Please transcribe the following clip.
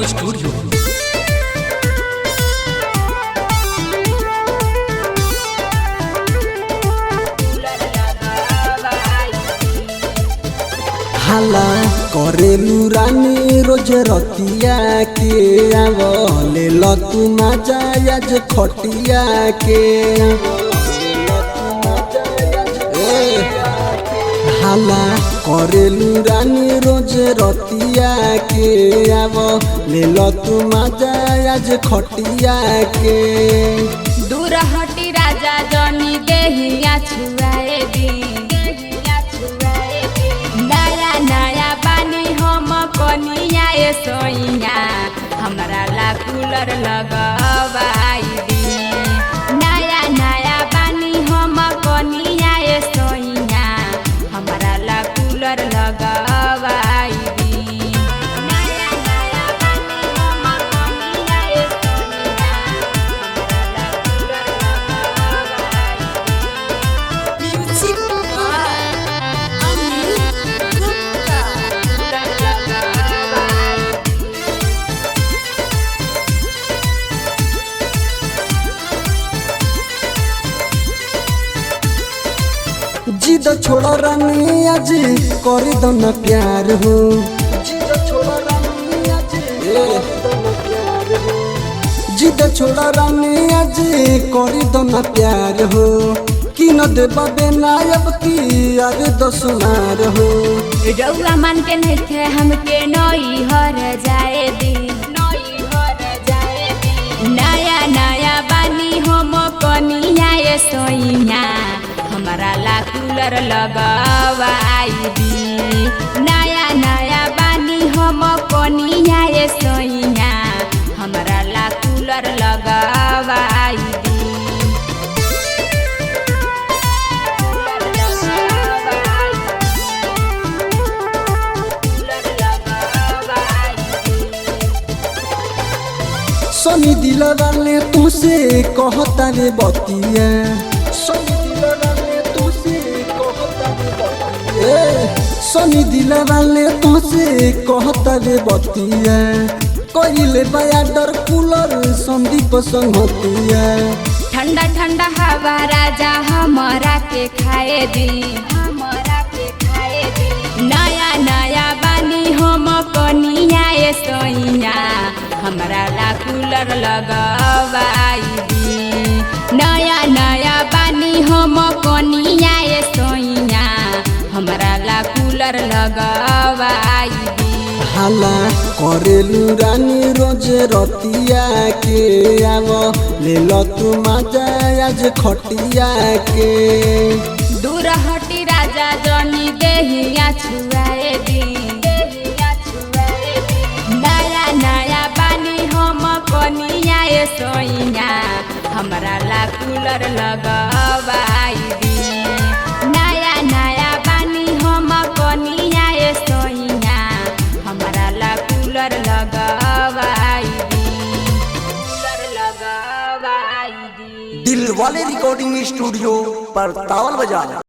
Studio. हाला करेलू रानी रोज रतिया के आवले लतू मजा आज खटिया के हाला करेलू रानी रोज रतिया के आवले लतू मजा आज खटिया के दूर हटी राजा जनी देहिया छुआए दी नया नया पानी हम कनिया सोइया हमरा ला कूलर लगवाई दी नया नया पानी हम कनिया सोइया हमरा ला कूलर लगवाई दी नया नया पानी हम कनिया सोइया हमरा ला कूलर लगवाई दी म्यूजिक जिद छोड़ा रानी आज करी दो न प्यार हो जिद छोड़ा रानी आज जिद छोड़ा रानी आज करी दो न प्यार हो कि न देबा बेनायब की आगे दो सुनार हो रउआ मन के नहीं थे हमके नई हर जाए दी नया नया बानी हम कनिया सोइया हमारा ला कूलर लगवाई दी नया नया बानी हम कनिया सोइया हमारा ला कूलर लगवाई दी सनी दिल वाले तुसे कहता रे बतिया सनी दिल वाले तुसे कहता रे बतिया सनी दिल वाले तुसे कहता रे बतिया कइले बया डर कूलर संदीप संगतिया ठंडा ठंडा हवा राजा हमरा के खाए दी नया नया बानी हम कनिया सोइया हमरा ला कूलर लगवाई दी नया नया बानी हम कनिया सोइया हमरा ला कूलर लगवाई दी हाला करेलू रानी रोज रतिया के आव ले तू मजा आज खटिया के दूर हटी राजा जनी देहिया छुआए दी नया नया बानी हम कनिया सोइया हमरा ला कूलर लगवाई दी नया नया बानी हम कनिया सोइया हमरा ला कूलर लगवाई दी दिल वाले रिकॉर्डिंग स्टूडियो पर तावल बजा।